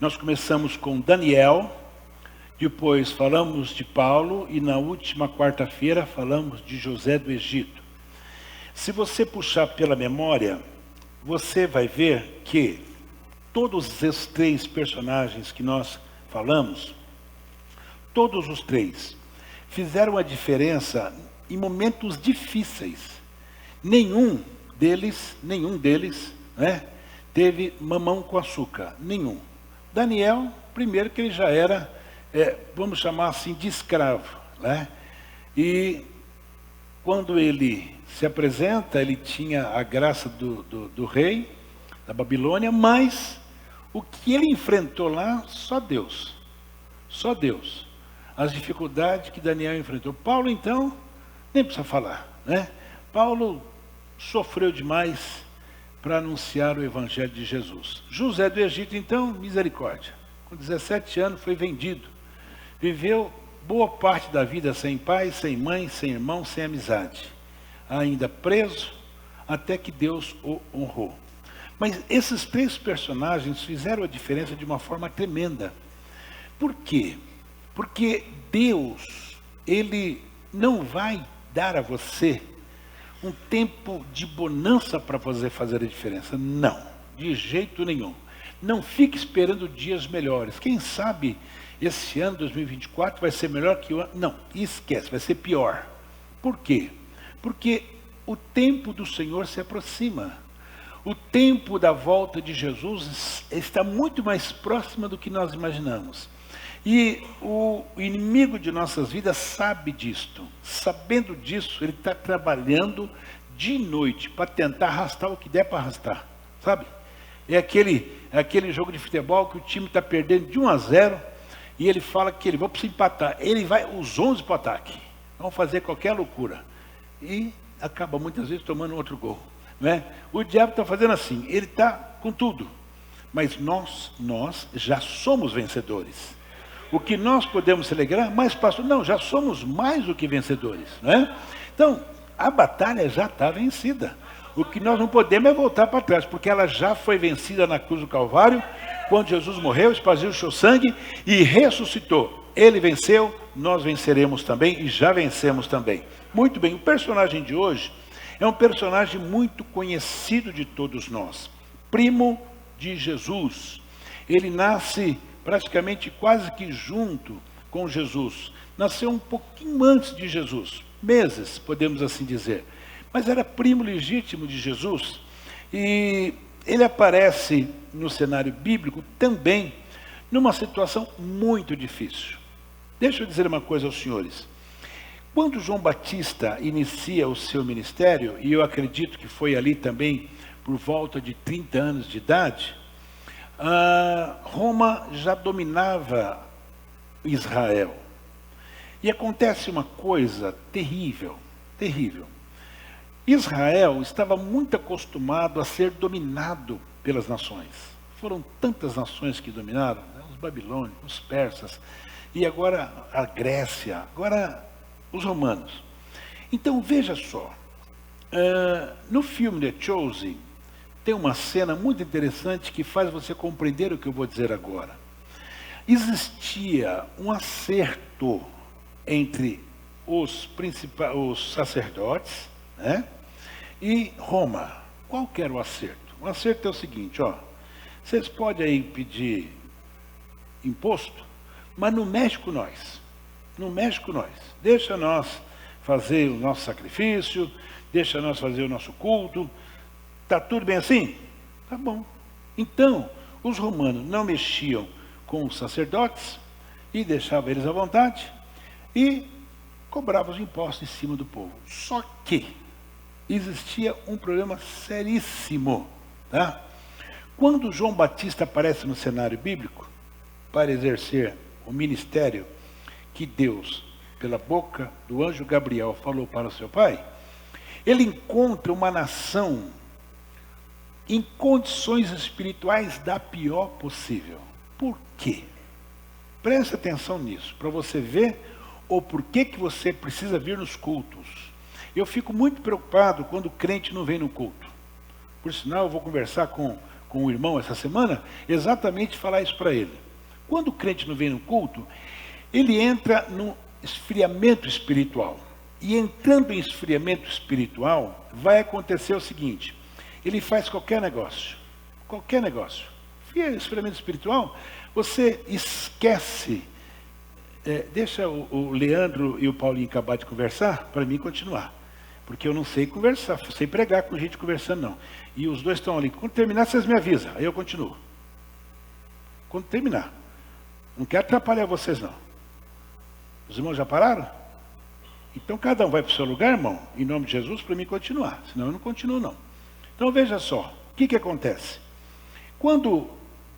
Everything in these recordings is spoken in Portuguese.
Nós começamos com Daniel, depois falamos de Paulo e na última quarta-feira falamos de José do Egito. Se você puxar pela memória, você vai ver que todos esses três personagens que nós falamos, todos os três, fizeram a diferença em momentos difíceis. Nenhum deles, né, teve mamão com açúcar, nenhum. Daniel, primeiro que ele já era, vamos chamar assim, de escravo, né? E quando ele se apresenta, ele tinha a graça do rei da Babilônia, mas o que ele enfrentou lá, só Deus. Só Deus. As dificuldades que Daniel enfrentou. Paulo, então, nem precisa falar, né? Paulo sofreu demais para anunciar o Evangelho de Jesus. José do Egito, então, misericórdia. Com 17 anos foi vendido. Viveu boa parte da vida sem pai, sem mãe, sem irmão, sem amizade. Ainda preso, até que Deus o honrou. Mas esses três personagens fizeram a diferença de uma forma tremenda. Por quê? Porque Deus, Ele não vai dar a você um tempo de bonança para você fazer a diferença. Não, de jeito nenhum. Não fique esperando dias melhores. Quem sabe esse ano, 2024, vai ser melhor que o ano. Não, esquece, vai ser pior. Por quê? Porque o tempo do Senhor se aproxima. O tempo da volta de Jesus está muito mais próximo do que nós imaginamos. E o inimigo de nossas vidas sabe disto. Sabendo disso, ele está trabalhando de noite para tentar arrastar o que der para arrastar. Sabe? É aquele jogo de futebol que o time está perdendo de 1-0 e ele fala que ele vai precisar empatar. Ele vai os 11 para o ataque. Vão fazer qualquer loucura. E acaba muitas vezes tomando outro gol. Né? O diabo está fazendo assim. Ele está com tudo. Mas nós já somos vencedores. O que nós podemos se alegrar, mas pastor, não, já somos mais do que vencedores, né? Então, a batalha já está vencida. O que nós não podemos é voltar para trás, porque ela já foi vencida na cruz do Calvário, quando Jesus morreu, espargiu o seu sangue e ressuscitou. Ele venceu, nós venceremos também e já vencemos também. Muito bem, o personagem de hoje é um personagem muito conhecido de todos nós. Primo de Jesus. Ele nasce praticamente quase que junto com Jesus. Nasceu um pouquinho antes de Jesus, meses, podemos assim dizer. Mas era primo legítimo de Jesus. E ele aparece no cenário bíblico também numa situação muito difícil. Deixa eu dizer uma coisa aos senhores. Quando João Batista inicia o seu ministério, e eu acredito que foi ali também por volta de 30 anos de idade, Roma já dominava Israel. E acontece uma coisa terrível, terrível. Israel estava muito acostumado a ser dominado pelas nações. Foram tantas nações que dominaram, né? Os babilônicos, os persas, e agora a Grécia, agora os romanos. Então veja só, no filme The Chosen, tem uma cena muito interessante que faz você compreender o que eu vou dizer agora. Existia um acerto entre os sacerdotes, né, e Roma. Qual que era o acerto? O acerto é o seguinte, ó, vocês podem aí pedir imposto, mas não mexe com nós. Não mexe com nós. Deixa nós fazer o nosso sacrifício, deixa nós fazer o nosso culto. Está tudo bem assim? Tá bom. Então, os romanos não mexiam com os sacerdotes e deixavam eles à vontade e cobravam os impostos em cima do povo. Só que existia um problema seríssimo. Tá? Quando João Batista aparece no cenário bíblico para exercer o ministério que Deus, pela boca do anjo Gabriel, falou para o seu pai, ele encontra uma nação em condições espirituais da pior possível. Por quê? Preste atenção nisso, para você ver o porquê que você precisa vir nos cultos. Eu fico muito preocupado quando o crente não vem no culto. Por sinal, eu vou conversar com com o irmão essa semana, exatamente falar isso para ele. Quando o crente não vem no culto, ele entra no esfriamento espiritual. E entrando em esfriamento espiritual, vai acontecer o seguinte: ele faz qualquer negócio. Qualquer negócio. Esfriamento espiritual, você esquece. Deixa o Leandro e o Paulinho acabar de conversar, para mim continuar. Porque eu não sei conversar, não sei pregar com gente conversando, não. E os dois estão ali. Quando terminar, vocês me avisam, aí eu continuo. Quando terminar. Não quero atrapalhar vocês, não. Os irmãos já pararam? Então cada um vai para o seu lugar, irmão, em nome de Jesus, para mim continuar. Senão eu não continuo, não. Então veja só, o que acontece? Quando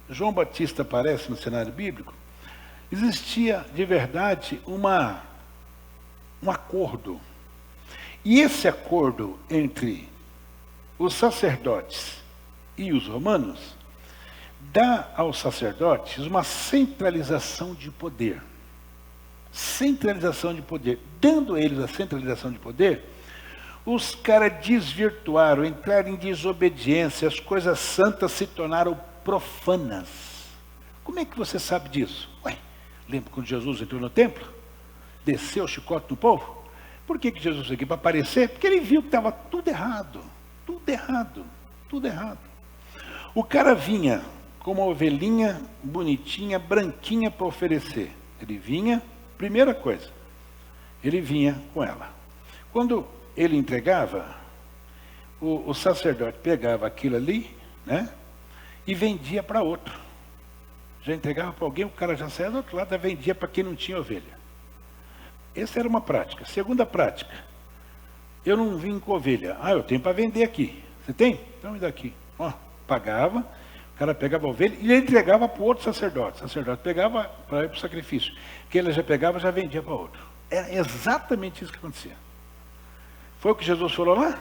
João Batista aparece no cenário bíblico, existia de verdade um acordo. E esse acordo entre os sacerdotes e os romanos dá aos sacerdotes uma centralização de poder. Centralização de poder. Dando a eles a centralização de poder, os caras desvirtuaram, entraram em desobediência, as coisas santas se tornaram profanas. Como é que você sabe disso? Ué, lembra quando Jesus entrou no templo? Desceu o chicote no povo? Por que Jesus veio aqui? Para aparecer? Porque ele viu que estava tudo errado. Tudo errado. Tudo errado. O cara vinha com uma ovelhinha bonitinha, branquinha para oferecer. Ele vinha, primeira coisa, ele vinha com ela. Quando ele entregava, o sacerdote pegava aquilo ali, né? E vendia para outro. Já entregava para alguém, o cara já saía do outro lado e vendia para quem não tinha ovelha. Essa era uma prática. Segunda prática, eu não vim com ovelha. Eu tenho para vender aqui. Você tem? Então me dá aqui. Pagava, o cara pegava a ovelha e ele entregava para o outro sacerdote. O sacerdote pegava para ir para o sacrifício. Que ele já pegava, já vendia para outro. Era exatamente isso que acontecia. Foi o que Jesus falou lá?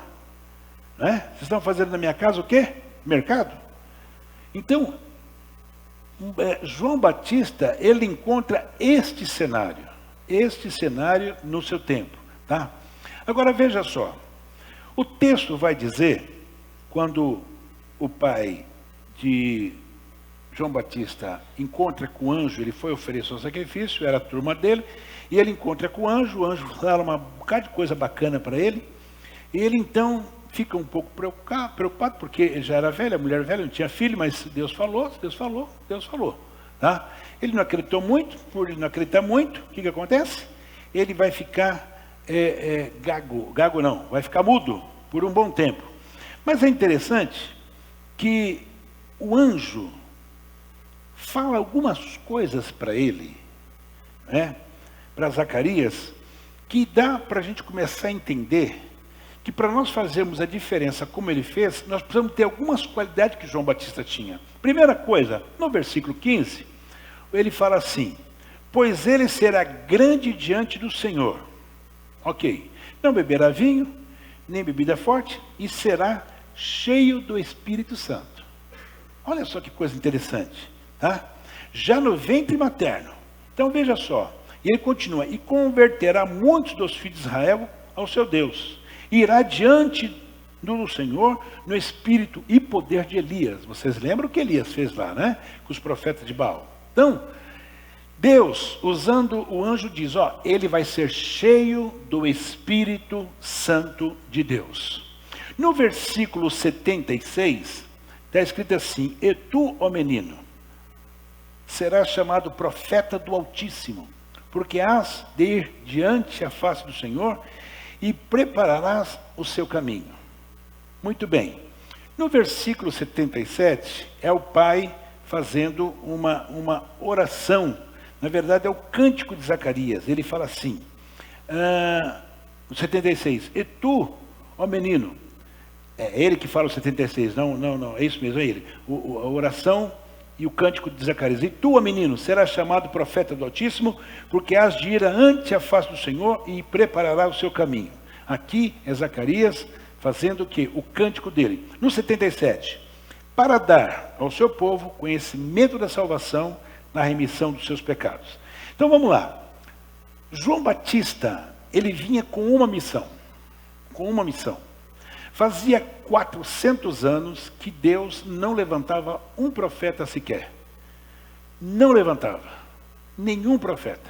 Né? Vocês estão fazendo na minha casa o quê? Mercado? Então, João Batista, ele encontra este cenário no seu tempo, tá? Agora veja só, o texto vai dizer, quando o pai de João Batista encontra com o anjo, ele foi oferecer o sacrifício, era a turma dele, e ele encontra com o anjo fala uma bocado de coisa bacana para ele, e ele então fica um pouco preocupado, porque ele já era velho, a mulher velha, não tinha filho, mas Deus falou, tá? Ele não acreditou muito, por ele não acreditar muito, o que acontece? Ele vai ficar gago não, vai ficar mudo por um bom tempo. Mas é interessante que o anjo fala algumas coisas para ele, né, para Zacarias, que dá para a gente começar a entender que para nós fazermos a diferença como ele fez, nós precisamos ter algumas qualidades que João Batista tinha. Primeira coisa, no versículo 15, ele fala assim: pois ele será grande diante do Senhor. Ok. Não beberá vinho, nem bebida forte, e será cheio do Espírito Santo. Olha só que coisa interessante, tá? Já no ventre materno. Então veja só, e ele continua: e converterá muitos dos filhos de Israel ao seu Deus. Irá diante do Senhor no espírito e poder de Elias. Vocês lembram o que Elias fez lá, né? Com os profetas de Baal. Então, Deus, usando o anjo, diz, ele vai ser cheio do Espírito Santo de Deus. No versículo 76, está escrito assim: e tu, ó menino, serás chamado profeta do Altíssimo, porque hás de ir diante a face do Senhor e prepararás o seu caminho. Muito bem. No versículo 77, é o pai fazendo uma oração. Na verdade, é o cântico de Zacarias. Ele fala assim, no 76, e tu, ó menino, é ele que fala o 76, não, é isso mesmo, é ele. A oração e o cântico de Zacarias. E tu, ó menino, serás chamado profeta do Altíssimo, porque hás de ir ante a face do Senhor e preparará o seu caminho. Aqui é Zacarias fazendo o quê? O cântico dele. No 77, para dar ao seu povo conhecimento da salvação na remissão dos seus pecados. Então vamos lá. João Batista, ele vinha com uma missão. Fazia 400 anos que Deus não levantava um profeta sequer. Não levantava. Nenhum profeta.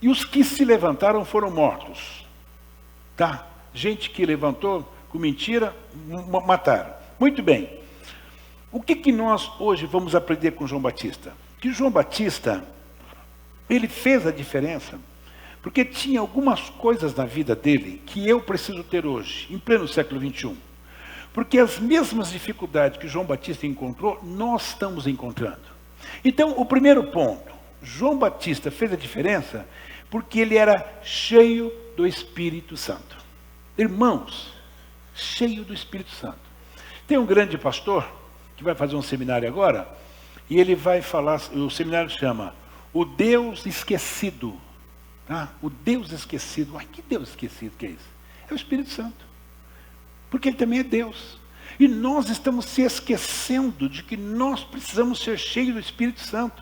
E os que se levantaram foram mortos. Tá? Gente que levantou com mentira, mataram. Muito bem. O que nós hoje vamos aprender com João Batista? Que João Batista, ele fez a diferença, porque tinha algumas coisas na vida dele que eu preciso ter hoje, em pleno século XXI. Porque as mesmas dificuldades que João Batista encontrou, nós estamos encontrando. Então, o primeiro ponto, João Batista fez a diferença porque ele era cheio do Espírito Santo. Irmãos, cheio do Espírito Santo. Tem um grande pastor que vai fazer um seminário agora, e ele vai falar, o seminário chama O Deus Esquecido. Tá? O Deus Esquecido. Ai, que Deus esquecido que é isso? É o Espírito Santo. Porque ele também é Deus. E nós estamos se esquecendo de que nós precisamos ser cheios do Espírito Santo.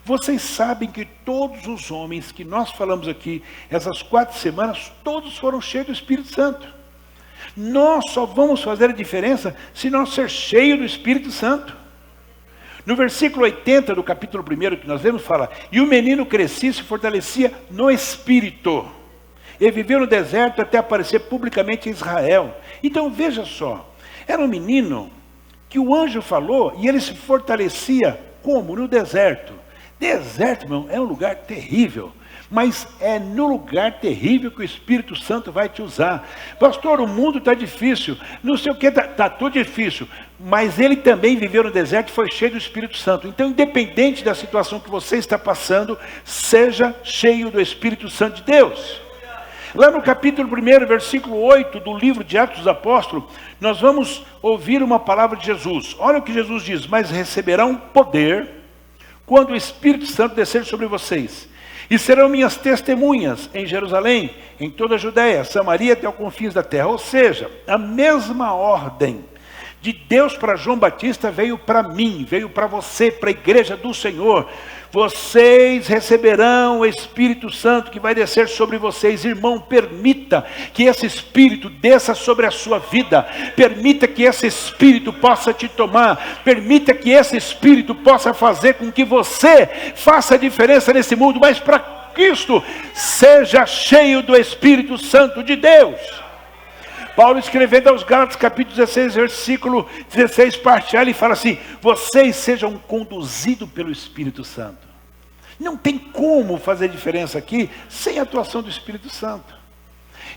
Vocês sabem que todos os homens que nós falamos aqui, essas 4 semanas, todos foram cheios do Espírito Santo. Nós só vamos fazer a diferença se nós ser cheios do Espírito Santo. No versículo 80 do capítulo 1 que nós vemos, fala: E o menino crescia e se fortalecia no Espírito. Ele viveu no deserto até aparecer publicamente em Israel. Então veja só, era um menino que o anjo falou e ele se fortalecia como? No deserto. Deserto, irmão, é um lugar terrível. Mas é no lugar terrível que o Espírito Santo vai te usar. Pastor, o mundo está difícil, não sei o que, está tudo difícil. Mas ele também viveu no deserto e foi cheio do Espírito Santo. Então, independente da situação que você está passando, seja cheio do Espírito Santo de Deus. Lá no capítulo 1, versículo 8 do livro de Atos dos Apóstolos, nós vamos ouvir uma palavra de Jesus. Olha o que Jesus diz: Mas receberão poder quando o Espírito Santo descer sobre vocês. E serão minhas testemunhas em Jerusalém, em toda a Judéia, Samaria até os confins da terra. Ou seja, a mesma ordem de Deus para João Batista veio para mim, veio para você, para a igreja do Senhor. Vocês receberão o Espírito Santo que vai descer sobre vocês. Irmão, permita que esse Espírito desça sobre a sua vida. Permita que esse Espírito possa te tomar. Permita que esse Espírito possa fazer com que você faça a diferença nesse mundo. Mas para Cristo, seja cheio do Espírito Santo de Deus. Paulo, escrevendo aos Gálatas, capítulo 16, versículo 16, parte A, ele fala assim: vocês sejam conduzidos pelo Espírito Santo. Não tem como fazer diferença aqui sem a atuação do Espírito Santo.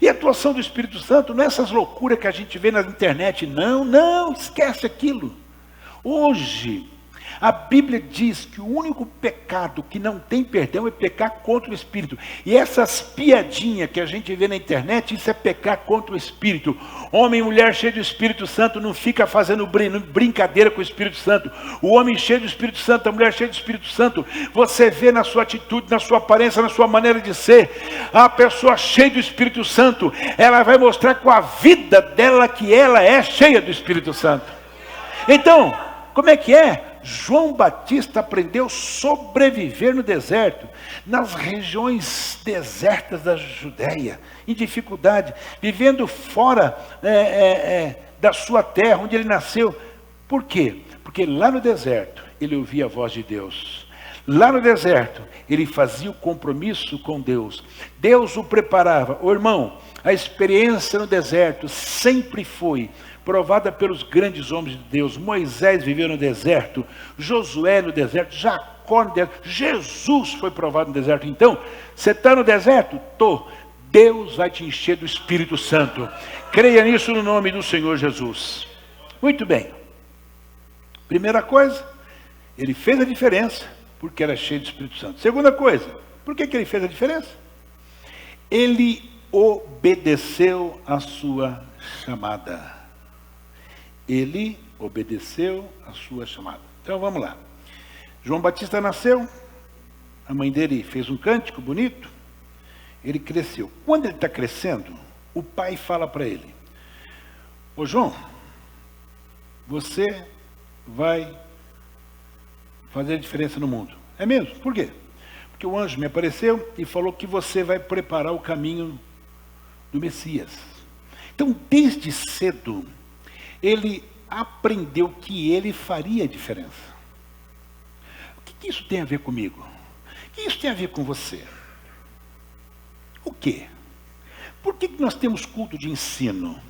E a atuação do Espírito Santo não é essas loucuras que a gente vê na internet, não, esquece aquilo. Hoje, a Bíblia diz que o único pecado que não tem perdão é pecar contra o Espírito. E essas piadinhas que a gente vê na internet, isso é pecar contra o Espírito. Homem e mulher cheio do Espírito Santo não fica fazendo brincadeira com o Espírito Santo. O homem cheio do Espírito Santo, a mulher cheia do Espírito Santo, você vê na sua atitude, na sua aparência, na sua maneira de ser. A pessoa cheia do Espírito Santo, ela vai mostrar com a vida dela que ela é cheia do Espírito Santo. Então, como é que é? João Batista aprendeu a sobreviver no deserto, nas regiões desertas da Judéia, em dificuldade, vivendo fora da sua terra, onde ele nasceu. Por quê? Porque lá no deserto, ele ouvia a voz de Deus. Lá no deserto, ele fazia o compromisso com Deus. Deus o preparava. Ô irmão, a experiência no deserto sempre foi provada pelos grandes homens de Deus. Moisés viveu no deserto, Josué no deserto, Jacó no deserto, Jesus foi provado no deserto. Então, você está no deserto? Estou. Deus vai te encher do Espírito Santo. Creia nisso no nome do Senhor Jesus. Muito bem. Primeira coisa, ele fez a diferença porque era cheio do Espírito Santo. Segunda coisa, por que ele fez a diferença? Ele obedeceu a sua chamada. Ele obedeceu a sua chamada. Então vamos lá. João Batista nasceu, a mãe dele fez um cântico bonito, ele cresceu. Quando ele está crescendo, o pai fala para ele: ô João, você vai fazer a diferença no mundo. É mesmo? Por quê? Porque o anjo me apareceu e falou que você vai preparar o caminho do Messias. Então, desde cedo, ele aprendeu que ele faria a diferença. O que isso tem a ver comigo? O que isso tem a ver com você? O quê? Por que nós temos culto de ensino?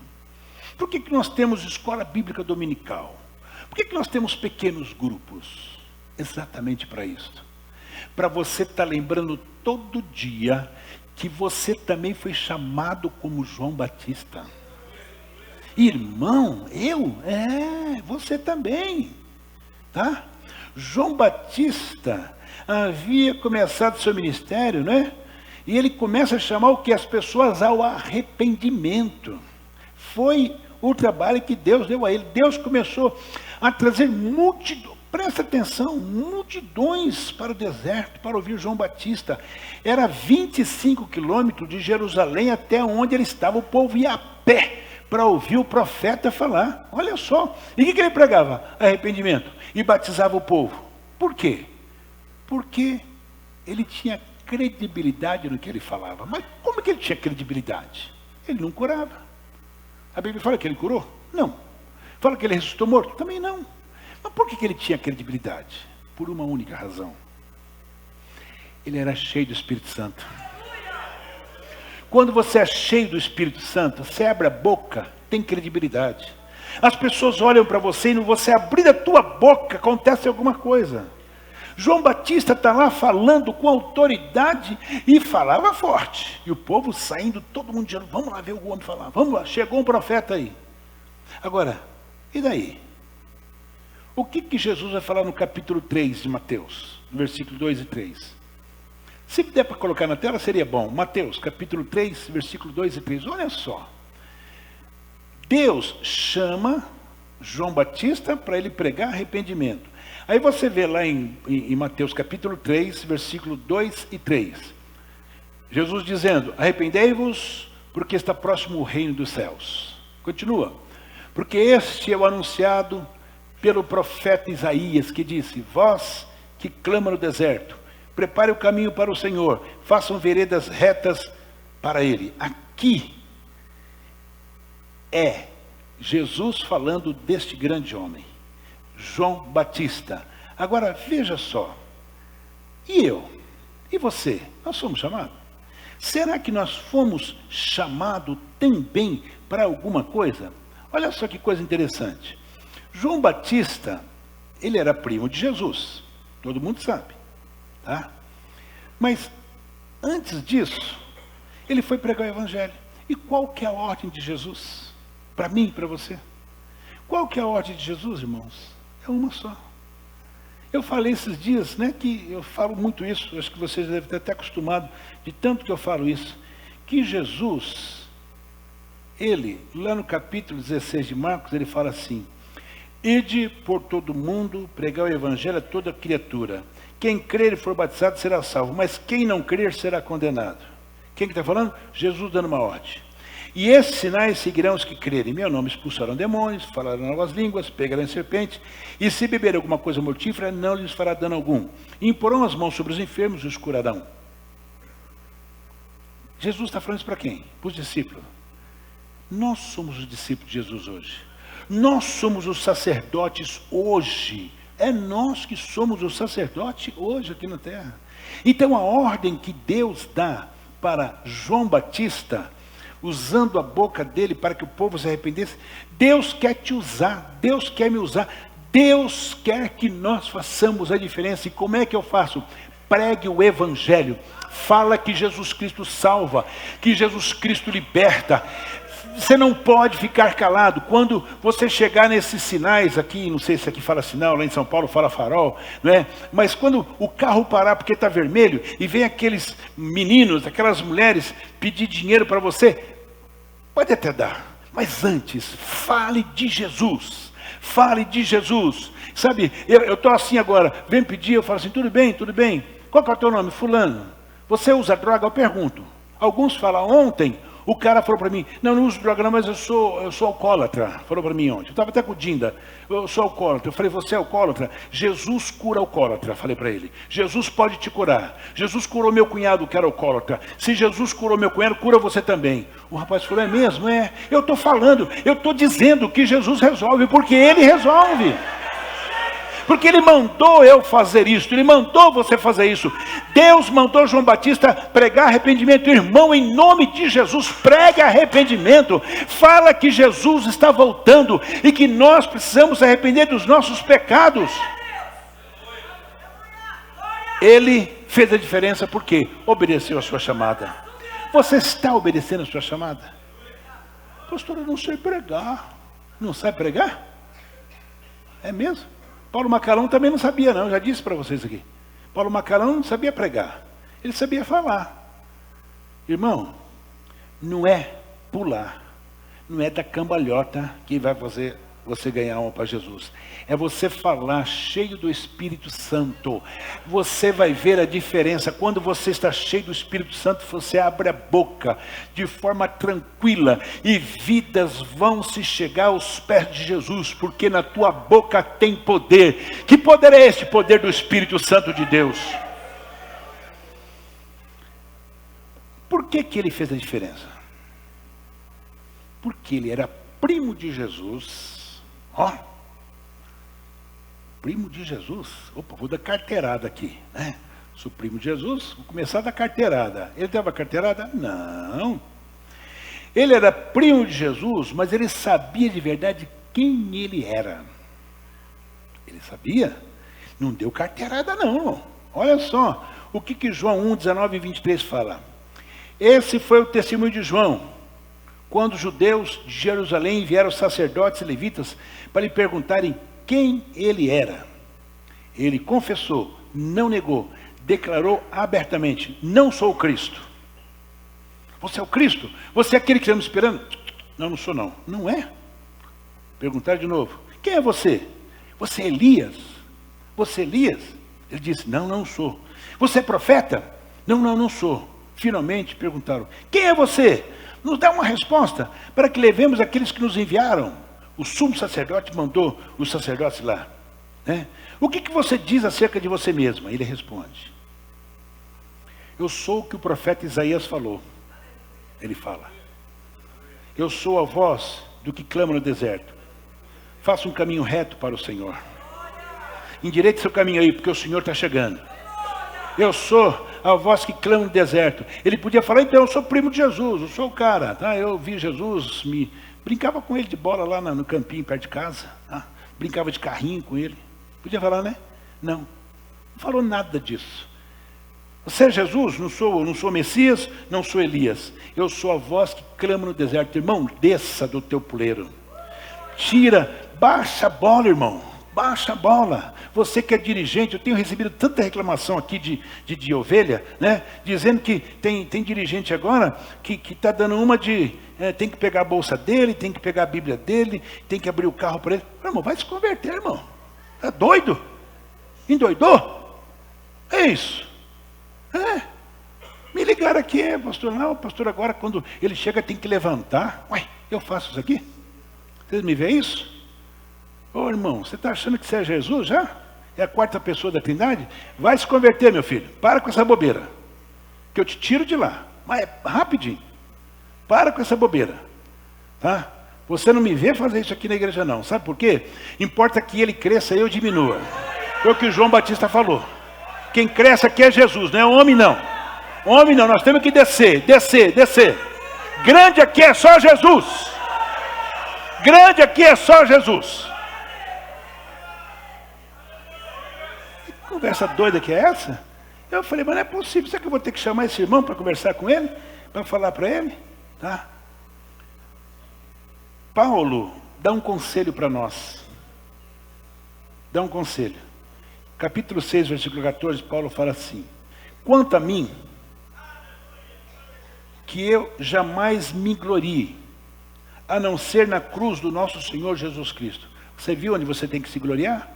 Por que nós temos escola bíblica dominical? Por que nós temos pequenos grupos? Exatamente para isso. Para você estar lembrando todo dia que você também foi chamado como João Batista. Irmão, eu? Você também. Tá? João Batista havia começado seu ministério, né? E ele começa a chamar o que? As pessoas ao arrependimento. Foi o trabalho que Deus deu a ele. Deus começou a trazer multidões, presta atenção, multidões para o deserto, para ouvir João Batista. Era 25 quilômetros de Jerusalém até onde ele estava. O povo ia a pé para ouvir o profeta falar. Olha só. E o que ele pregava? Arrependimento. E batizava o povo. Por quê? Porque ele tinha credibilidade no que ele falava. Mas como que ele tinha credibilidade? Ele não curava. A Bíblia fala que ele curou? Não. Fala que ele ressuscitou morto? Também não. Mas por que ele tinha credibilidade? Por uma única razão. Ele era cheio do Espírito Santo. Quando você é cheio do Espírito Santo, você abre a boca, tem credibilidade. As pessoas olham para você e não você abrir a tua boca, acontece alguma coisa. João Batista está lá falando com autoridade e falava forte. E o povo saindo, todo mundo dizendo, vamos lá ver o homem falar. Vamos lá, chegou um profeta aí. Agora, e daí? O que Jesus vai falar no capítulo 3 de Mateus, no versículo 2 e 3? Se der para colocar na tela, seria bom. Mateus, capítulo 3, versículo 2 e 3. Olha só. Deus chama João Batista para ele pregar arrependimento. Aí você vê lá em Mateus capítulo 3, versículo 2 e 3. Jesus dizendo, arrependei-vos, porque está próximo o reino dos céus. Continua. Porque este é o anunciado pelo profeta Isaías, que disse, vós que clama no deserto, prepare o caminho para o Senhor, façam veredas retas para ele. Aqui é Jesus falando deste grande homem, João Batista. Agora, veja só, e eu? E você? Nós somos chamados? Será que nós fomos chamados também para alguma coisa? Olha só que coisa interessante. João Batista, ele era primo de Jesus, todo mundo sabe, tá? Mas, antes disso, ele foi pregar o Evangelho. E qual que é a ordem de Jesus? Para mim e para você? Qual que é a ordem de Jesus, irmãos? É uma só. Eu falei esses dias, né, que eu falo muito isso, acho que vocês devem ter até acostumado, de tanto que eu falo isso, que Jesus, ele, lá no capítulo 16 de Marcos, ele fala assim, ide por todo mundo, pregar o Evangelho a toda criatura. Quem crer e for batizado será salvo, mas quem não crer será condenado. Quem que está falando? Jesus dando uma ordem. E esses sinais seguirão os que crerem. Em meu nome expulsarão demônios, falarão novas línguas, pegarão serpentes, e se beber alguma coisa mortífera, não lhes fará dano algum. Imporão as mãos sobre os enfermos e os curarão. Jesus está falando isso para quem? Para os discípulos. Nós somos os discípulos de Jesus hoje. Nós somos os sacerdotes hoje. É nós que somos o sacerdote hoje aqui na terra. Então a ordem que Deus dá para João Batista, usando a boca dele para que o povo se arrependesse, Deus quer te usar, Deus quer me usar, Deus quer que nós façamos a diferença. E como é que eu faço? Pregue o Evangelho, fala que Jesus Cristo salva, que Jesus Cristo liberta. Você não pode ficar calado. Quando você chegar nesses sinais aqui, não sei se aqui fala sinal, lá em São Paulo fala farol, não é? Mas quando o carro parar porque está vermelho e vem aqueles meninos, aquelas mulheres pedir dinheiro para você, pode até dar, mas antes, fale de Jesus. Fale de Jesus. Sabe, eu estou assim agora, vem pedir, eu falo assim, tudo bem, tudo bem. Qual que é o teu nome? Fulano. Você usa droga? Eu pergunto. Alguns falam, ontem O cara falou para mim, não uso droga não, mas eu sou alcoólatra. Falou para mim ontem. Eu estava até com o Dinda. Eu sou alcoólatra. Eu falei, você é alcoólatra? Jesus cura alcoólatra. Falei para ele. Jesus pode te curar. Jesus curou meu cunhado que era alcoólatra. Se Jesus curou meu cunhado, cura você também. O rapaz falou, é mesmo? É. Eu estou falando, eu estou dizendo que Jesus resolve, porque ele resolve. Porque ele mandou eu fazer isso, ele mandou você fazer isso. Deus mandou João Batista pregar arrependimento. Irmão, em nome de Jesus, prega arrependimento. Fala que Jesus está voltando e que nós precisamos arrepender dos nossos pecados. Ele fez a diferença porque obedeceu a sua chamada. Você está obedecendo a sua chamada? Pastor, eu não sei pregar. Não sabe pregar? É mesmo? Paulo Macalão também não sabia não, já disse para vocês aqui. Paulo Macalão não sabia pregar, ele sabia falar. Irmão, não é pular, não é da cambalhota que vai fazer você ganhar alma para Jesus. É você falar cheio do Espírito Santo. Você vai ver a diferença. Quando você está cheio do Espírito Santo, você abre a boca de forma tranquila e vidas vão se chegar aos pés de Jesus, porque na tua boca tem poder. Que poder é esse? Poder do Espírito Santo de Deus. Por que ele fez a diferença? Porque ele era primo de Jesus. Ó, primo de Jesus. Opa, vou dar carteirada aqui, né? Sou primo de Jesus, vou começar da carteirada. Ele dava carteirada? Não. Ele era primo de Jesus, mas ele sabia de verdade quem ele era. Ele sabia? Não deu carteirada não, irmão. Olha só, o que João 1, 19 e 23 fala. Esse foi o testemunho de João. Quando os judeus de Jerusalém vieram os sacerdotes e levitas para lhe perguntarem quem ele era. Ele confessou, não negou, declarou abertamente, não sou o Cristo. Você é o Cristo? Você é aquele que estamos esperando? Não sou não. Não é? Perguntaram de novo, quem é você? Você é Elias? Você é Elias? Ele disse, não sou. Você é profeta? Não sou. Finalmente perguntaram, quem é você? Nos dá uma resposta, para que levemos aqueles que nos enviaram. O sumo sacerdote mandou os sacerdotes lá. Né? O que você diz acerca de você mesma? Ele responde. Eu sou o que o profeta Isaías falou. Ele fala. Eu sou a voz do que clama no deserto. Faça um caminho reto para o Senhor. Endireite seu caminho aí, porque o Senhor está chegando. Eu sou a voz que clama no deserto. Ele podia falar, então, eu sou primo de Jesus, eu sou o cara, tá? Eu vi Jesus, brincava com ele de bola lá no campinho, perto de casa, tá? Brincava de carrinho com ele. Podia falar, né? Não falou nada disso. Você é Jesus? Não sou Messias, não sou Elias. Eu sou a voz que clama no deserto. Irmão, desça do teu puleiro. Baixa a bola, irmão. Baixa a bola. Você que é dirigente, eu tenho recebido tanta reclamação aqui de ovelha, né? Dizendo que tem dirigente agora que está dando uma de... tem que pegar a bolsa dele, tem que pegar a Bíblia dele, tem que abrir o carro para ele. Irmão, vai se converter, irmão. É doido? Endoidou? É isso. Me ligaram aqui, pastor. Não, pastor, agora quando ele chega tem que levantar. Ué, eu faço isso aqui? Vocês me veem isso? Ô irmão, você está achando que você é Jesus já? É a quarta pessoa da Trindade? Vai se converter, meu filho. Para com essa bobeira. Que eu te tiro de lá. Mas é rapidinho. Para com essa bobeira. Tá? Você não me vê fazer isso aqui na igreja não. Sabe por quê? Importa que ele cresça e eu diminua. Foi o que João Batista falou. Quem cresce aqui é Jesus, não é homem não. Homem não, nós temos que descer. Grande aqui é só Jesus. Grande aqui é só Jesus. Conversa doida que é essa? Eu falei, mas não é possível, será que eu vou ter que chamar esse irmão para conversar com ele? Para falar para ele? Tá? Paulo dá um conselho para nós. Dá um conselho. Capítulo 6, versículo 14, Paulo fala assim. Quanto a mim, que eu jamais me glorie, a não ser na cruz do nosso Senhor Jesus Cristo. Você viu onde você tem que se gloriar?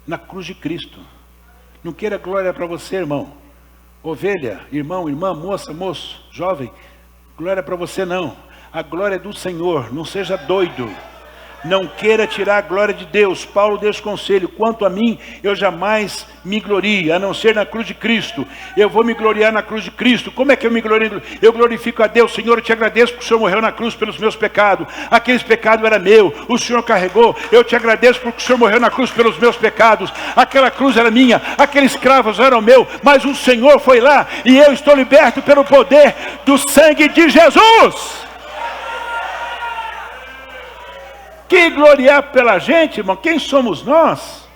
Na cruz de Cristo. Não queira glória para você, irmão. Ovelha, irmão, irmã, moça, moço, jovem. Glória para você não. A glória é do Senhor. Não seja doido. Não queira tirar a glória de Deus. Paulo deu esse conselho: quanto a mim, eu jamais me glorie, a não ser na cruz de Cristo. Eu vou me gloriar na cruz de Cristo. Como é que eu me glorio? Eu glorifico a Deus. Senhor, eu te agradeço porque o Senhor morreu na cruz pelos meus pecados. Aqueles pecados era meu, o Senhor carregou. Eu te agradeço porque o Senhor morreu na cruz pelos meus pecados. Aquela cruz era minha, aqueles cravos eram meu, mas o Senhor foi lá e eu estou liberto pelo poder do sangue de Jesus. Que gloriar pela gente, irmão? Quem somos nós?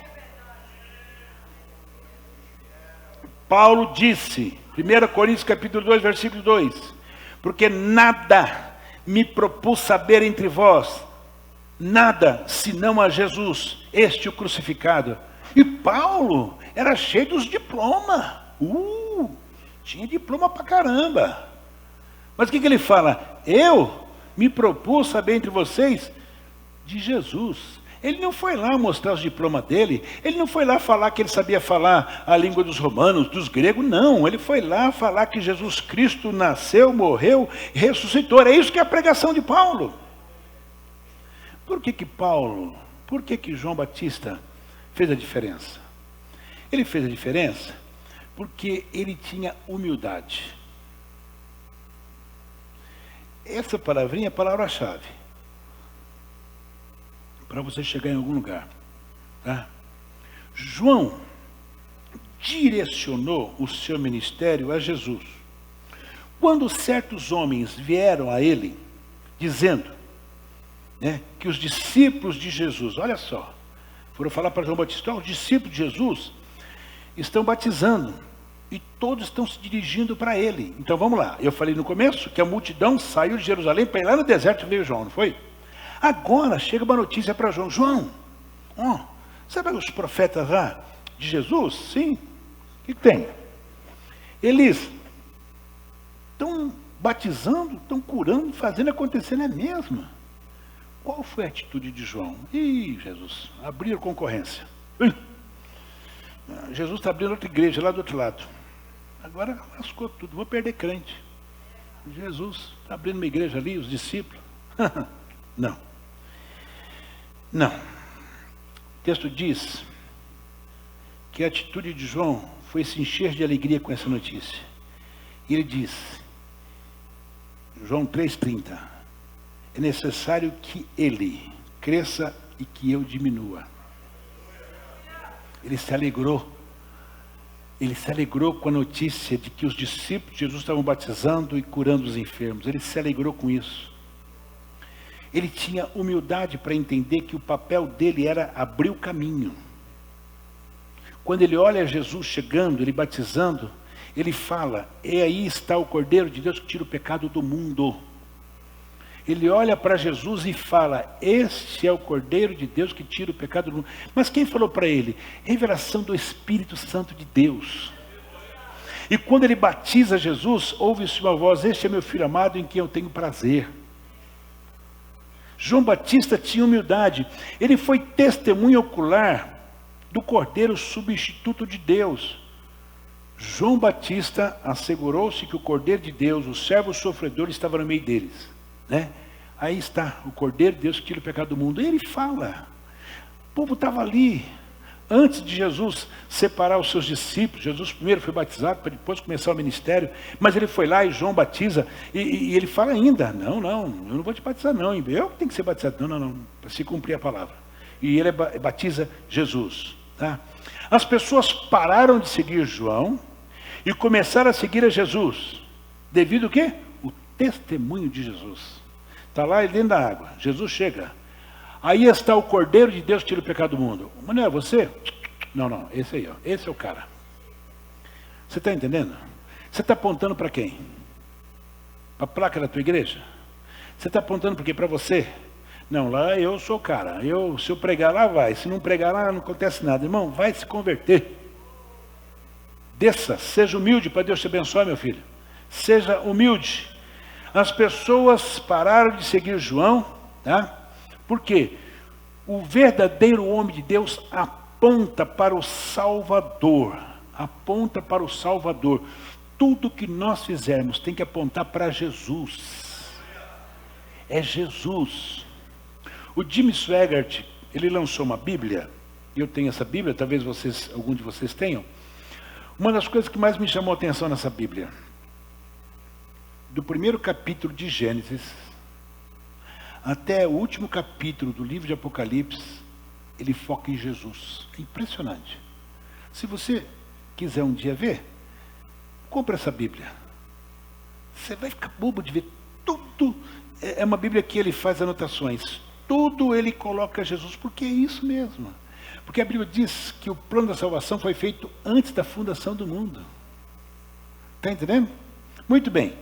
Paulo disse, 1 Coríntios capítulo 2, versículo 2, porque nada me propus saber entre vós, nada, senão a Jesus, este o crucificado. E Paulo era cheio dos diplomas. Tinha diploma pra caramba. Mas o que ele fala? Eu me propus saber entre vocês de Jesus. Ele não foi lá mostrar os diplomas dele, ele não foi lá falar que ele sabia falar a língua dos romanos, dos gregos, não. Ele foi lá falar que Jesus Cristo nasceu, morreu e ressuscitou. É isso que é a pregação de Paulo. Por que João Batista fez a diferença? Ele fez a diferença porque ele tinha humildade. Essa palavrinha é a palavra-chave para você chegar em algum lugar, tá? João direcionou o seu ministério a Jesus. Quando certos homens vieram a ele, dizendo, né, que os discípulos de Jesus, olha só, foram falar para João Batista: os discípulos de Jesus estão batizando e todos estão se dirigindo para ele. Então vamos lá, eu falei no começo que a multidão saiu de Jerusalém para ir lá no deserto, veio João, não foi? Agora chega uma notícia para João: João, sabe os profetas lá de Jesus? Sim. O que tem? Eles estão batizando, estão curando, fazendo acontecer, não é mesmo? Qual foi a atitude de João? Jesus, abriram concorrência. Jesus está abrindo outra igreja lá do outro lado. Agora lascou tudo, vou perder crente. Jesus está abrindo uma igreja ali, os discípulos. Não. O texto diz que a atitude de João foi se encher de alegria com essa notícia. E ele diz, João 3,30, é necessário que ele cresça e que eu diminua. Ele se alegrou com a notícia de que os discípulos de Jesus estavam batizando e curando os enfermos. Ele se alegrou com isso. Ele tinha humildade para entender que o papel dele era abrir o caminho. Quando ele olha Jesus chegando, ele batizando, ele fala: e aí está o Cordeiro de Deus que tira o pecado do mundo. Ele olha para Jesus e fala: este é o Cordeiro de Deus que tira o pecado do mundo. Mas quem falou para ele? Revelação do Espírito Santo de Deus. E quando ele batiza Jesus, ouve-se uma voz: este é meu filho amado em quem eu tenho prazer. João Batista tinha humildade. Ele foi testemunha ocular do Cordeiro substituto de Deus. João Batista assegurou-se que o Cordeiro de Deus, o servo sofredor, estava no meio deles, né? Aí está o Cordeiro de Deus que tira o pecado do mundo. E ele fala. O povo estava ali antes de Jesus separar os seus discípulos. Jesus primeiro foi batizado para depois começar o ministério, mas ele foi lá e João batiza, e ele fala ainda: não, eu não vou te batizar não, eu que tenho que ser batizado, não, para se cumprir a palavra. E ele batiza Jesus, tá? As pessoas pararam de seguir João e começaram a seguir a Jesus, devido ao quê? O testemunho de Jesus. Está lá ele dentro da água, Jesus chega. Aí está o Cordeiro de Deus que tira o pecado do mundo. Mas não é você? Não, esse aí, esse é o cara. Você está entendendo? Você está apontando para quem? Para a placa da tua igreja? Você está apontando para quê? Para você? Não, lá eu sou o cara. Se eu pregar lá, vai. Se não pregar lá, não acontece nada. Irmão, vai se converter. Desça, seja humilde para Deus te abençoar, meu filho. Seja humilde. As pessoas pararam de seguir João, tá? Por quê? O verdadeiro homem de Deus aponta para o Salvador. Aponta para o Salvador. Tudo que nós fizermos tem que apontar para Jesus. É Jesus. O Jim Swaggart, ele lançou uma Bíblia. Eu tenho essa Bíblia, talvez algum de vocês tenham. Uma das coisas que mais me chamou a atenção nessa Bíblia, do primeiro capítulo de Gênesis até o último capítulo do livro de Apocalipse, ele foca em Jesus. É impressionante. Se você quiser um dia ver, compre essa Bíblia. Você vai ficar bobo de ver tudo. É uma Bíblia que ele faz anotações. Tudo ele coloca Jesus, porque é isso mesmo. Porque a Bíblia diz que o plano da salvação foi feito antes da fundação do mundo. Está entendendo? Muito bem.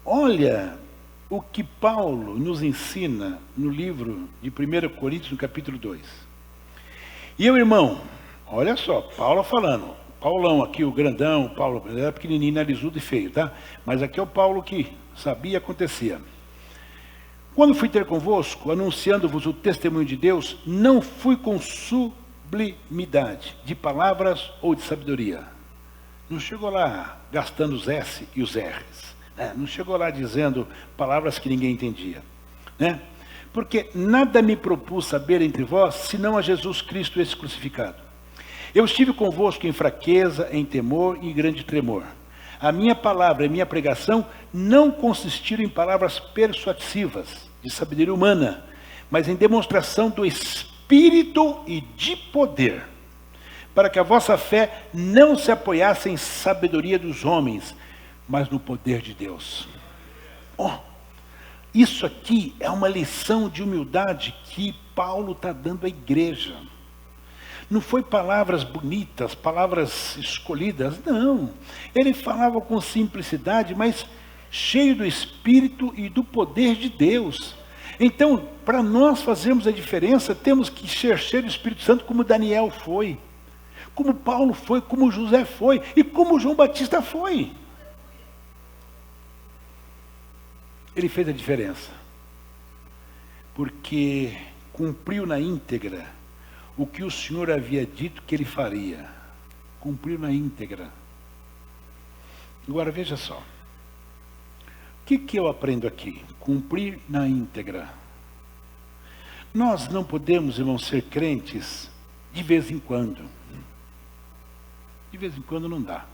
Olha o que Paulo nos ensina no livro de 1 Coríntios, no capítulo 2. E eu, irmão, olha só, Paulo falando. Paulão aqui, o grandão, Paulo era pequenininho, narisudo e feio, tá? Mas aqui é o Paulo que sabia e acontecia. Quando fui ter convosco, anunciando-vos o testemunho de Deus, não fui com sublimidade de palavras ou de sabedoria. Não chegou lá gastando os S e os R's. Né? Não chegou lá dizendo palavras que ninguém entendia. Né? Porque nada me propus saber entre vós, senão a Jesus Cristo esse crucificado. Eu estive convosco em fraqueza, em temor e em grande tremor. A minha palavra e minha pregação não consistiram em palavras persuasivas, de sabedoria humana, mas em demonstração do Espírito e de poder, para que a vossa fé não se apoiasse em sabedoria dos homens, mas no poder de Deus. Isso aqui é uma lição de humildade que Paulo está dando à igreja. Não foi palavras bonitas, palavras escolhidas, não. Ele falava com simplicidade, mas cheio do Espírito e do poder de Deus. Então, para nós fazermos a diferença, temos que ser cheio do Espírito Santo como Daniel foi, como Paulo foi, como José foi e como João Batista foi. Ele fez a diferença, porque cumpriu na íntegra o que o Senhor havia dito que ele faria. Cumpriu na íntegra. Agora veja só. O que eu aprendo aqui? Cumprir na íntegra. Nós não podemos, irmãos, ser crentes de vez em quando. De vez em quando não dá.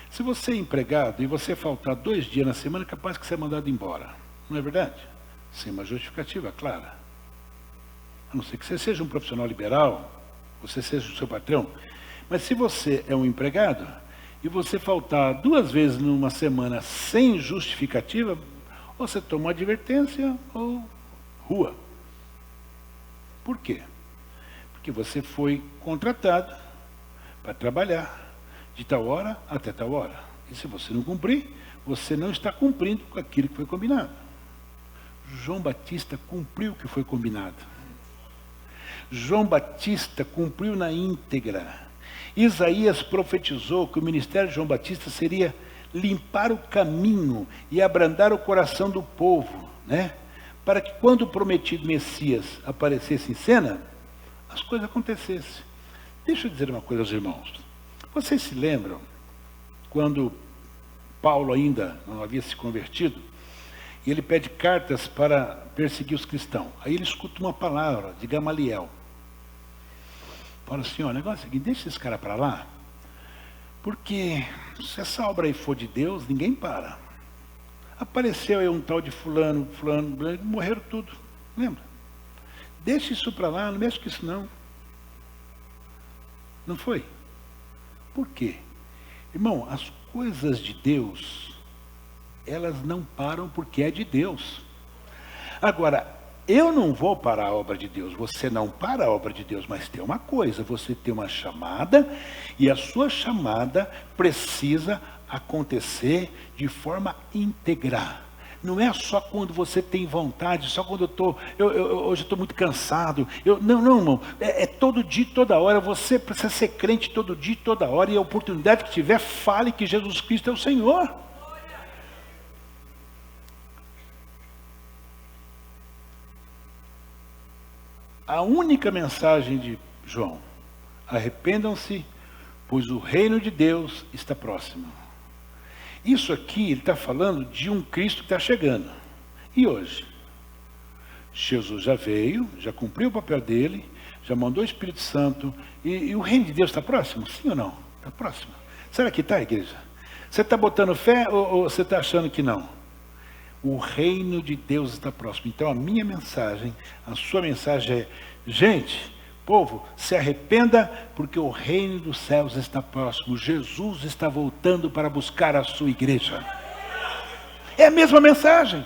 Se você é empregado e você faltar 2 dias na semana, é capaz que você é mandado embora. Não é verdade? Sem uma justificativa clara. A não ser que você seja um profissional liberal, você seja o seu patrão. Mas se você é um empregado e você faltar 2 vezes numa semana sem justificativa, ou você toma uma advertência ou rua. Por quê? Porque você foi contratado para trabalhar de tal hora até tal hora. E se você não cumprir, você não está cumprindo com aquilo que foi combinado. João Batista cumpriu o que foi combinado. João Batista cumpriu na íntegra. Isaías profetizou que o ministério de João Batista seria limpar o caminho e abrandar o coração do povo, né? Para que quando o prometido Messias aparecesse em cena, as coisas acontecessem. Deixa eu dizer uma coisa aos irmãos. Vocês se lembram quando Paulo ainda não havia se convertido, e ele pede cartas para perseguir os cristãos. Aí ele escuta uma palavra de Gamaliel. Fala assim, ó, o negócio é o seguinte, deixa esse cara para lá, porque se essa obra aí for de Deus, ninguém para. Apareceu aí um tal de fulano, morreram tudo, lembra? Deixa isso para lá, não mexe com isso não. Não foi? Por quê? Irmão, as coisas de Deus, elas não param porque é de Deus. Agora, eu não vou parar a obra de Deus, você não para a obra de Deus, mas tem uma coisa, você tem uma chamada, e a sua chamada precisa acontecer de forma íntegra. Não é só quando você tem vontade, só quando hoje eu estou muito cansado. Não, irmão, é todo dia, toda hora, você precisa ser crente todo dia, toda hora, e a oportunidade que tiver, fale que Jesus Cristo é o Senhor. A única mensagem de João, arrependam-se, pois o reino de Deus está próximo. Isso aqui, ele está falando de um Cristo que está chegando. E hoje? Jesus já veio, já cumpriu o papel dele, já mandou o Espírito Santo, e o reino de Deus está próximo? Sim ou não? Está próximo. Será que está, igreja? Você está botando fé ou você está achando que não? O reino de Deus está próximo. Então a minha mensagem, a sua mensagem é: gente, povo, se arrependa, porque o reino dos céus está próximo. Jesus está voltando para buscar a sua igreja. É a mesma mensagem.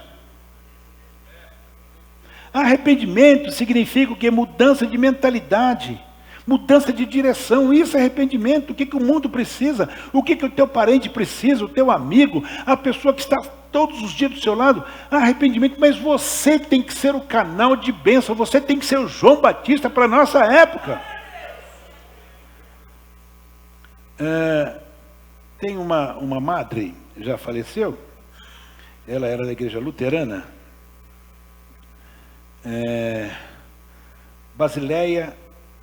Arrependimento significa o quê? Mudança de mentalidade, mudança de direção. Isso é arrependimento. O que o mundo precisa? O que o teu parente precisa? O teu amigo? A pessoa que está todos os dias do seu lado? Arrependimento. Mas você tem que ser o canal de bênção. Você tem que ser o João Batista para a nossa época. Tem uma madre, já faleceu. Ela era da igreja luterana. Basileia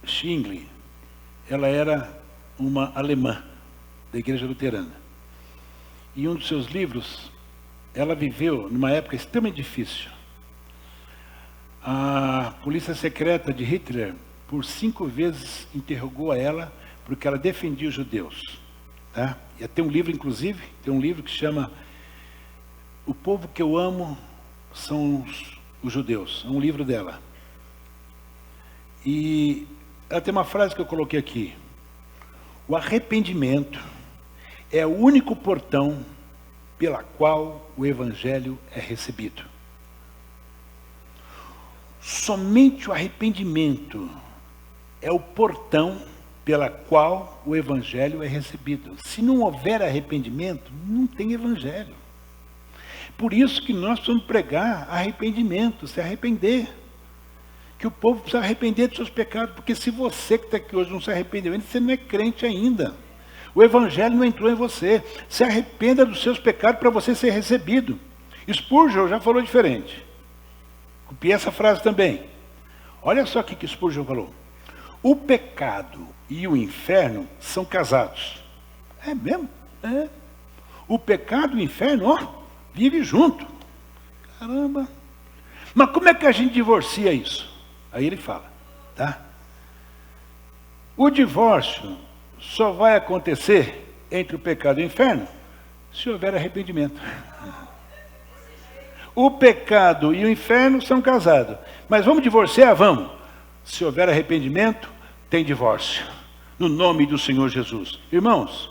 Schingli. Ela era uma alemã da igreja luterana. E um dos seus livros, ela viveu numa época extremamente difícil. A polícia secreta de Hitler, por 5 vezes, interrogou a ela, porque ela defendia os judeus. Tá? E tem um livro, inclusive, tem um livro que chama O Povo que Eu Amo São os Judeus. É um livro dela. E ela tem uma frase que eu coloquei aqui: o arrependimento é o único portão pela qual o evangelho é recebido. Somente o arrependimento é o portão pela qual o evangelho é recebido. Se não houver arrependimento, não tem evangelho. Por isso que nós precisamos pregar arrependimento, se arrepender. Que o povo precisa arrepender dos seus pecados, porque se você que está aqui hoje não se arrependeu, você não é crente ainda. O evangelho não entrou em você. Se arrependa dos seus pecados para você ser recebido. Spurgeon já falou diferente. Copiei essa frase também. Olha só o que Spurgeon falou. O pecado e o inferno são casados. É mesmo? É. O pecado e o inferno, vive junto. Caramba. Mas como é que a gente divorcia isso? Aí ele fala, tá? O divórcio só vai acontecer entre o pecado e o inferno se houver arrependimento. O pecado e o inferno são casados. Mas vamos divorciar? Vamos. Se houver arrependimento, tem divórcio. No nome do Senhor Jesus. Irmãos,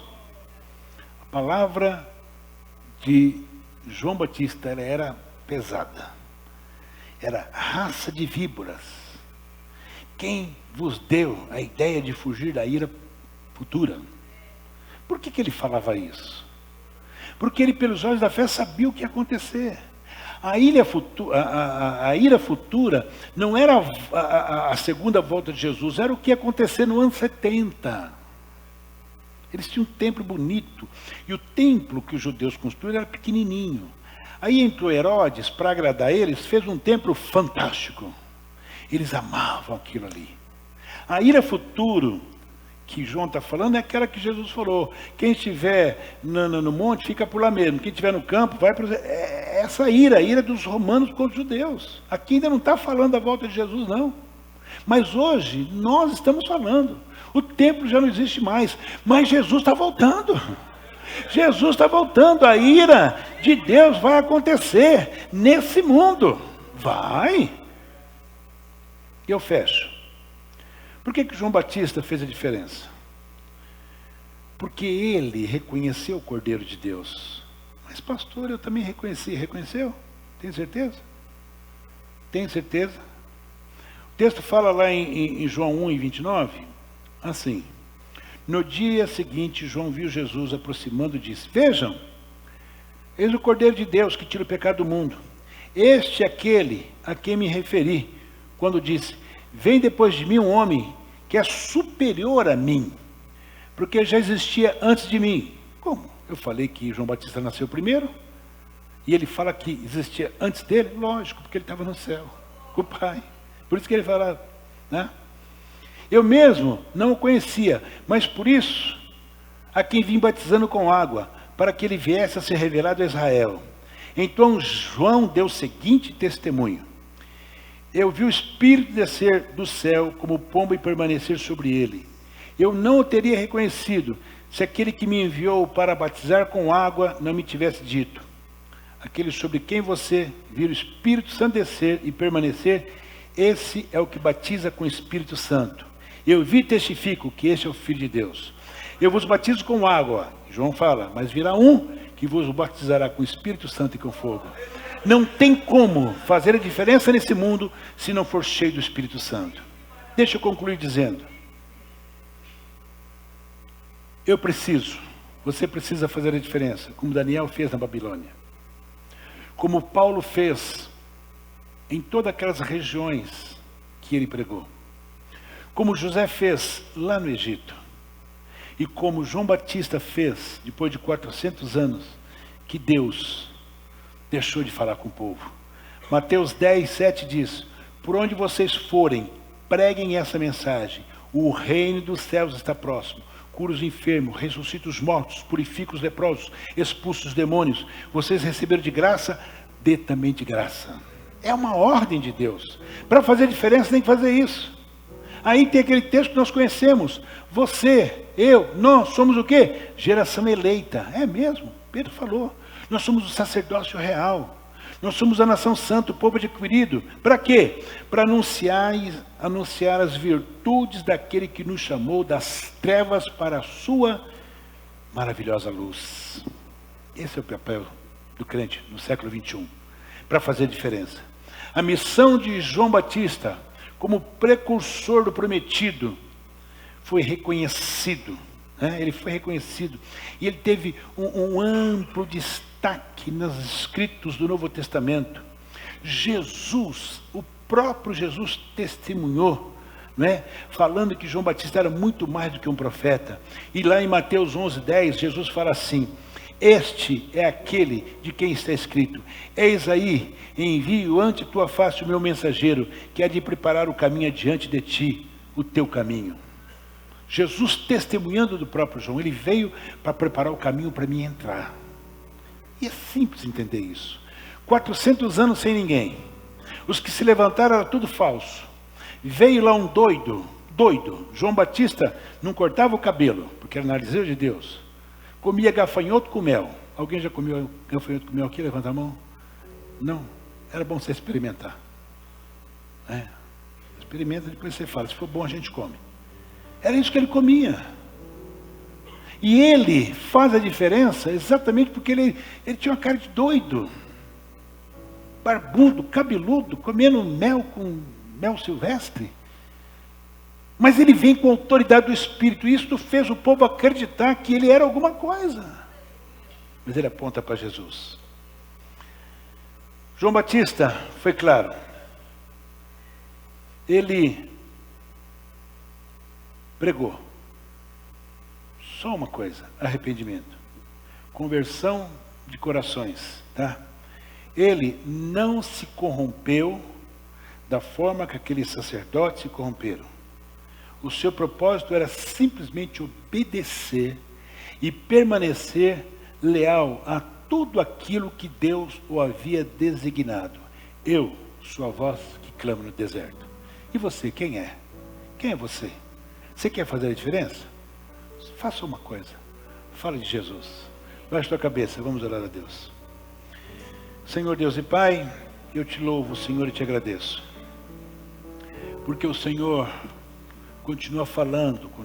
a palavra de João Batista, ela era pesada. Era raça de víboras. Quem vos deu a ideia de fugir da ira futura? Por que ele falava isso? Porque ele, pelos olhos da fé, sabia o que ia acontecer. A ira futura não era a segunda volta de Jesus, era o que ia acontecer no ano 70. Eles tinham um templo bonito, e o templo que os judeus construíram era pequenininho. Aí entrou Herodes, para agradar eles, fez um templo fantástico. Eles amavam aquilo ali. A ira futuro que João está falando é aquela que Jesus falou: quem estiver no monte, fica por lá mesmo. Quem estiver no campo, vai para... Essa ira, a ira dos romanos contra os judeus. Aqui ainda não está falando da volta de Jesus, não. Mas hoje, nós estamos falando. O templo já não existe mais, mas Jesus está voltando. Jesus está voltando. A ira de Deus vai acontecer nesse mundo. Vai. E eu fecho. Por que João Batista fez a diferença? Porque ele reconheceu o Cordeiro de Deus. Mas pastor, eu também reconheci. Reconheceu? Tem certeza? Tem certeza? O texto fala lá em João 1:29, assim: no dia seguinte, João viu Jesus aproximando e disse: vejam, eis o Cordeiro de Deus que tira o pecado do mundo. Este é aquele a quem me referi, quando disse: vem depois de mim um homem que é superior a mim, porque já existia antes de mim. Como? Eu falei que João Batista nasceu primeiro, e ele fala que existia antes dele? Lógico, porque ele estava no céu, com o Pai. Por isso que ele fala, né? Eu mesmo não o conhecia, mas por isso a quem vim batizando com água, para que ele viesse a ser revelado a Israel. Então João deu o seguinte testemunho: eu vi o Espírito descer do céu como pomba e permanecer sobre ele. Eu não o teria reconhecido, se aquele que me enviou para batizar com água não me tivesse dito: aquele sobre quem você vira o Espírito Santo descer e permanecer, esse é o que batiza com o Espírito Santo. Eu vi e testifico que este é o Filho de Deus. Eu vos batizo com água, João fala, mas virá um que vos batizará com o Espírito Santo e com fogo. Não tem como fazer a diferença nesse mundo se não for cheio do Espírito Santo. Deixa eu concluir dizendo: você precisa fazer a diferença, como Daniel fez na Babilônia, como Paulo fez em todas aquelas regiões que ele pregou, como José fez lá no Egito, e como João Batista fez depois de 400 anos que Deus deixou de falar com o povo. Mateus 10, 7 diz: por onde vocês forem, preguem essa mensagem: o reino dos céus está próximo. Cura os enfermos, ressuscita os mortos, purifica os leprosos, expulsa os demônios. Vocês receberam de graça, dê também de graça. É uma ordem de Deus. Para fazer diferença tem que fazer isso. Aí tem aquele texto que nós conhecemos: você, eu, nós somos o quê? Geração eleita. É mesmo, Pedro falou. Nós somos o sacerdócio real. Nós somos a nação santa, o povo adquirido. Para quê? Para anunciar as virtudes daquele que nos chamou das trevas para a sua maravilhosa luz. Esse é o papel do crente no século 21, para fazer diferença. A missão de João Batista, como precursor do prometido, foi reconhecido. Ele foi reconhecido. E ele teve um amplo destaque nos escritos do Novo Testamento. Jesus, o próprio Jesus testemunhou, falando que João Batista era muito mais do que um profeta. E lá em Mateus 11:10, Jesus fala assim: este é aquele de quem está escrito: eis aí, envio ante tua face o meu mensageiro, que há de preparar o caminho adiante de ti, o teu caminho. Jesus testemunhando do próprio João, ele veio para preparar o caminho para mim entrar. E é simples entender isso. 400 anos sem ninguém. Os que se levantaram era tudo falso. Veio lá um doido. João Batista não cortava o cabelo, porque era narizeu de Deus. Comia gafanhoto com mel. Alguém já comeu gafanhoto com mel aqui? Levanta a mão. Não? Era bom você experimentar. Experimenta, depois você fala. Se for bom, a gente come. Era isso que ele comia. E ele faz a diferença exatamente porque ele tinha uma cara de doido. Barbudo, cabeludo, comendo mel com mel silvestre. Mas ele vem com a autoridade do Espírito. E isso fez o povo acreditar que ele era alguma coisa. Mas ele aponta para Jesus. João Batista foi claro. Ele pregou só uma coisa: arrependimento, conversão de corações, tá? Ele não se corrompeu da forma que aqueles sacerdotes se corromperam. O seu propósito era simplesmente obedecer e permanecer leal a tudo aquilo que Deus o havia designado. Eu sou a voz que clama no deserto. E você, quem é? Quem é você? Você quer fazer a diferença? Faça uma coisa. Fala de Jesus. Baixe tua cabeça, vamos orar a Deus. Senhor Deus e Pai, eu te louvo, Senhor, e te agradeço. Porque o Senhor continua falando conosco.